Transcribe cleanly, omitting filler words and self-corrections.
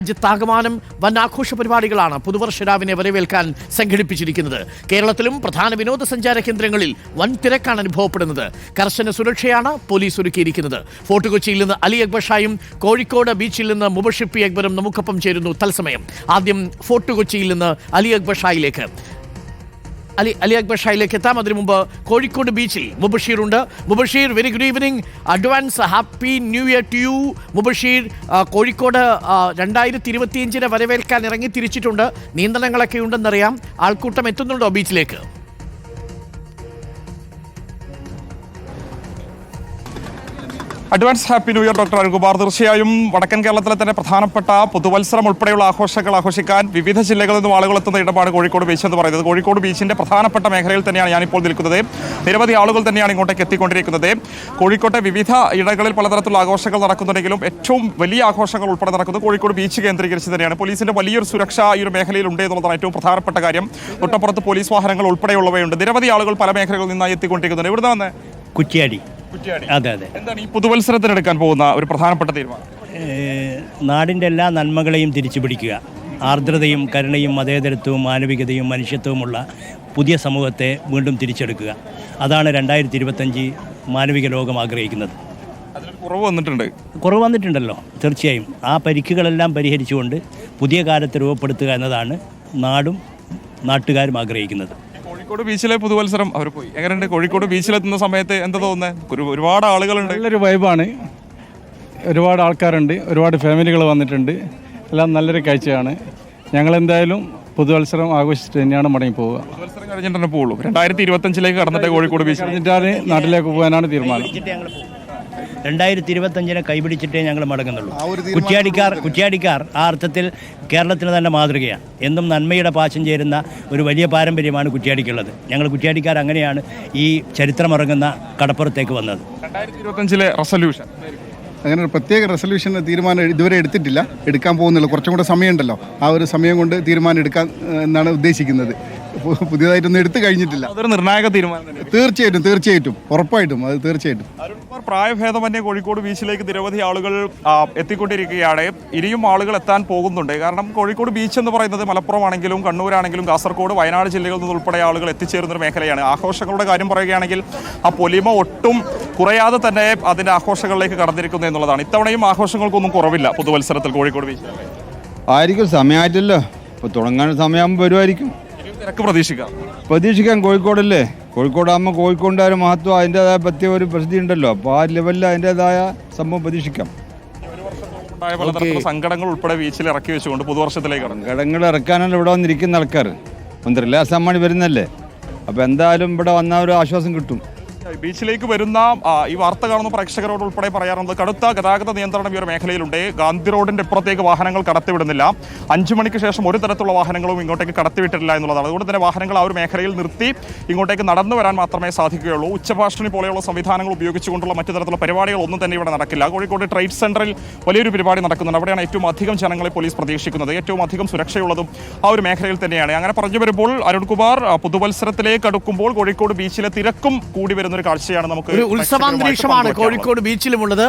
രാജ്യത്താകമാനം വൻ ആഘോഷ പരിപാടികളാണ് പുതുവർഷ രാവിനെ വരവേൽക്കാൻ സംഘടിപ്പിച്ചിരിക്കുന്നത്. കേരളത്തിലും പ്രധാന വിനോദസഞ്ചാര കേന്ദ്രങ്ങളിൽ വൻ തിരക്കാണ് അനുഭവപ്പെടുന്നത്. കർശന സുരക്ഷയാണ് പോലീസ് ഒരുക്കിയിരിക്കുന്നത്. ഫോർട്ട് കൊച്ചിയിൽ നിന്ന് അലി അക്ബർ ഷായും കോഴിക്കോട് ബീച്ചിൽ നിന്ന് മുബഷിർ പി അക്ബറും നമുക്കൊപ്പം ചേരുന്നു തത്സമയം. ആദ്യം ഫോർട്ട് കൊച്ചിയിൽ നിന്ന് അലി അക്ബർ ഷായിലേക്ക് എത്താം. അതിനു മുമ്പ് കോഴിക്കോട് ബീച്ചിൽ മുബഷീർ ഉണ്ട്. Mubasheer, very good evening, advance happy new year to you. Mubasheer, Kozhikode 2025 വരവേൽക്കാൻ ഇറങ്ങി തിരിച്ചിട്ടുണ്ട്. നിയന്ത്രണങ്ങളൊക്കെ ഉണ്ടെന്നറിയാം. ആൾക്കൂട്ടം എത്തുന്നുണ്ടോ ബീച്ചിലേക്ക്? Advance happy new year doctor Arunkumar. തീർച്ചയായും വടക്കൻ കേരളത്തിലെ തന്നെ പ്രധാനപ്പെട്ട പുതുവത്സരം ഉൾപ്പെടെയുള്ള ആഘോഷങ്ങൾ ആഘോഷിക്കാൻ വിവിധ ജില്ലകളിൽ നിന്നും ആളുകൾ എത്തുന്ന ഇടമാണ് കോഴിക്കോട് ബീച്ച് എന്ന് പറയുന്നത്. കോഴിക്കോട് ബീച്ചിന്റെ പ്രധാനപ്പെട്ട മേഖലയിൽ തന്നെയാണ് ഞാനിപ്പോൾ നിൽക്കുന്നത്. നിരവധി ആളുകൾ തന്നെയാണ് ഇങ്ങോട്ടേക്ക് എത്തിക്കൊണ്ടിരിക്കുന്നത്. കോഴിക്കോട്ടെ വിവിധ ഇടങ്ങളിൽ പലതരത്തിലുള്ള ആഘോഷങ്ങൾ നടക്കുന്നുണ്ടെങ്കിലും ഏറ്റവും വലിയ ആഘോഷങ്ങൾ ഉൾപ്പെടെ നടക്കുന്നത് കോഴിക്കോട് ബീച്ച് കേന്ദ്രീകരിച്ച് തന്നെയാണ്. പോലീസിന്റെ വലിയൊരു സുരക്ഷ ഈ ഒരു മേഖലയിൽ ഉണ്ട് എന്നുള്ളതാണ് ഏറ്റവും പ്രധാനപ്പെട്ട കാര്യം. തൊട്ടപ്പുറത്ത് പോലീസ് വാഹനങ്ങൾ ഉൾപ്പെടെയുള്ളവയുണ്ട്. നിരവധി ആളുകൾ പല മേഖലകളിൽ നിന്നായി എത്തിക്കൊണ്ടിരിക്കുന്നുണ്ട്. എവിടെ വന്ന്? കുറ്റ്യാടി. അതെ അതെ. എന്താണ് ഈ പുതുവത്സരത്തിനെടുക്കാൻ പോകുന്ന ഒരു പ്രധാനപ്പെട്ട തീരുമാനം? നാടിൻ്റെ എല്ലാ നന്മകളെയും തിരിച്ചു പിടിക്കുക, ആർദ്രതയും കരുണയും മതേതരത്വവും മാനവികതയും മനുഷ്യത്വമുള്ള പുതിയ സമൂഹത്തെ വീണ്ടും തിരിച്ചെടുക്കുക. അതാണ് 2025 മാനവിക ലോകം ആഗ്രഹിക്കുന്നത്. കുറവ് വന്നിട്ടുണ്ടല്ലോ. തീർച്ചയായും ആ പരിക്കുകളെല്ലാം പരിഹരിച്ചുകൊണ്ട് പുതിയ കാലത്തെ രൂപപ്പെടുത്തുക എന്നതാണ് നാടും നാട്ടുകാരും ആഗ്രഹിക്കുന്നത്. കോഴിക്കോട് ബീച്ചിലെ പുതുവത്സരം അവർ പോയി എങ്ങനെയുണ്ട്? കോഴിക്കോട് ബീച്ചിലെത്തുന്ന സമയത്ത് എന്താ തോന്നുന്നത്? ഒരുപാട് ആളുകളുണ്ട്, നല്ലൊരു വൈബാണ്, ഒരുപാട് ആൾക്കാരുണ്ട്, ഒരുപാട് ഫാമിലികൾ വന്നിട്ടുണ്ട്. എല്ലാം നല്ലൊരു കാഴ്ചയാണ്. ഞങ്ങൾ എന്തായാലും പുതുവത്സരം ആഘോഷിച്ചിട്ട് തന്നെയാണ് മടങ്ങി പോവുക. പുതുവത്സരം കഴിഞ്ഞിട്ട് തന്നെ പോകുള്ളൂ. 2025 കടന്നിട്ട് കോഴിക്കോട് ബീച്ച് കഴിഞ്ഞിട്ടാണ് നാട്ടിലേക്ക് പോകാനാണ് തീരുമാനം. 2025 കൈപിടിച്ചിട്ടേ ഞങ്ങൾ മടങ്ങുന്നുള്ളൂ. കുറ്റ്യാടിക്കാർ ആ അർത്ഥത്തിൽ കേരളത്തിന് തന്നെ മാതൃകയാണ്. എന്നും നന്മയുടെ പാശം ചേരുന്ന ഒരു വലിയ പാരമ്പര്യമാണ് കുറ്റ്യാടിക്കുള്ളത്. ഞങ്ങൾ കുറ്റ്യാടിക്കാർ അങ്ങനെയാണ് ഈ ചരിത്രമിറങ്ങുന്ന കടപ്പുറത്തേക്ക് വന്നത്. 2025 റെസൊല്യൂഷൻ അങ്ങനെ ഒരു പ്രത്യേക റെസൊല്യൂഷൻ തീരുമാനം ഇതുവരെ എടുത്തിട്ടില്ല, എടുക്കാൻ പോകുന്നില്ല. കുറച്ചും കൂടെ സമയമുണ്ടല്ലോ, ആ ഒരു സമയം കൊണ്ട് തീരുമാനം എടുക്കാൻ എന്നാണ് ഉദ്ദേശിക്കുന്നത്. പുതിയതായിട്ടൊന്നും എടുത്തു കഴിഞ്ഞിട്ടില്ല. അതൊരു നിർണായക തീരുമാനം. തീർച്ചയായിട്ടും ഉറപ്പായിട്ടും അത് തീർച്ചയായിട്ടും. പ്രായഭേദമന്യേ കോഴിക്കോട് ബീച്ചിലേക്ക് നിരവധി ആളുകൾ എത്തിക്കൊണ്ടിരിക്കുകയാണ്. ഇനിയും ആളുകൾ എത്താൻ പോകുന്നുണ്ട്. കാരണം കോഴിക്കോട് ബീച്ച് എന്ന് പറയുന്നത് മലപ്പുറമാണെങ്കിലും കണ്ണൂരാണെങ്കിലും കാസർഗോഡ് വയനാട് ജില്ലകളിൽ നിന്ന് ഉൾപ്പെടെ ആളുകൾ എത്തിച്ചേരുന്നൊരു മേഖലയാണ്. ആഘോഷങ്ങളുടെ കാര്യം പറയുകയാണെങ്കിൽ ആ പൊലിമ ഒട്ടും കുറയാതെ തന്നെ അതിൻ്റെ ആഘോഷങ്ങളിലേക്ക് കടന്നിരിക്കുന്നു എന്നുള്ളതാണ്. ഇത്തവണയും ആഘോഷങ്ങൾക്കൊന്നും കുറവില്ല പുതുവത്സരത്തിൽ കോഴിക്കോട് ബീച്ച്. ആയിരിക്കും, സമയമായിട്ടല്ലോ. ഇപ്പോൾ തുടങ്ങാൻ സമയമാകുമ്പോൾ വരുമായിരിക്കും. തിരക്ക് പ്രതീക്ഷിക്കാം. കോഴിക്കോടല്ലേ, കോഴിക്കോടാകുമ്പോൾ കോഴിക്കോടിൻ്റെ ഒരു മഹത്വം, അതിൻ്റെതായ പ്രത്യേക ഒരു പ്രസിദ്ധി ഉണ്ടല്ലോ. അപ്പോൾ ആ ലെവലിൽ അതിൻ്റെതായ സംഭവം പ്രതീക്ഷിക്കാം. സങ്കടങ്ങൾ ഉൾപ്പെടെ ബീച്ചിൽ ഇറക്കി വെച്ചുകൊണ്ട് പുതുവർഷത്തിലേക്ക് സങ്കടങ്ങൾ ഇറക്കാനല്ല ഇവിടെ വന്നിരിക്കുന്ന ആൾക്കാർ. മന്ത്രി അസമ്മാണി വരുന്നല്ലേ, അപ്പോൾ എന്തായാലും ഇവിടെ വന്നാൽ ഒരു ആശ്വാസം കിട്ടും. ബീച്ചിലേക്ക് വരുന്ന ഈ വാർത്ത കാണുന്ന പ്രേക്ഷകരോട് ഉൾപ്പെടെ പറയാറുണ്ട്, കടുത്ത ഗതാഗത നിയന്ത്രണം ഈ ഒരു മേഖലയിലുണ്ട്. ഗാന്ധി റോഡിന്റെ ഇപ്പുറത്തേക്ക് വാഹനങ്ങൾ കടത്തിവിടുന്നില്ല. 5 മണിക്ക് ശേഷം ഒരു തരത്തിലുള്ള വാഹനങ്ങളും ഇങ്ങോട്ടേക്ക് കടത്തിവിട്ടില്ല എന്നുള്ളതാണ്. അതുകൊണ്ട് തന്നെ വാഹനങ്ങൾ ആ ഒരു മേഖലയിൽ നിർത്തി ഇങ്ങോട്ടേക്ക് നടന്നു വരാൻ മാത്രമേ സാധിക്കുകയുള്ളൂ. ഉച്ചഭാഷണി പോലെയുള്ള സംവിധാനങ്ങൾ ഉപയോഗിച്ചുകൊണ്ടുള്ള മറ്റു തരത്തിലുള്ള പരിപാടികൾ ഒന്നും തന്നെ ഇവിടെ നടക്കില്ല. കോഴിക്കോട് ട്രേഡ് സെന്ററിൽ വലിയൊരു പരിപാടി നടക്കുന്നുണ്ട്. അവിടെയാണ് ഏറ്റവും അധികം ജനങ്ങളെ പോലീസ് പ്രതീക്ഷിക്കുന്നത്. ഏറ്റവും അധികം സുരക്ഷയുള്ളതും ആ ഒരു മേഖലയിൽ തന്നെയാണ്. അങ്ങനെ പറഞ്ഞു വരുമ്പോൾ അരുൺകുമാർ, പുതുവത്സരത്തിലേക്ക് അടുക്കുമ്പോൾ കോഴിക്കോട് ബീച്ചിലെ തിരക്കും കൂടി വരുന്ന ഒരു കാഴ്ചയാണ്. നമുക്ക് ഒരു ഉത്സവാന്തരീക്ഷമാണ് കോഴിക്കോട് ബീച്ചിലുമുള്ളത്.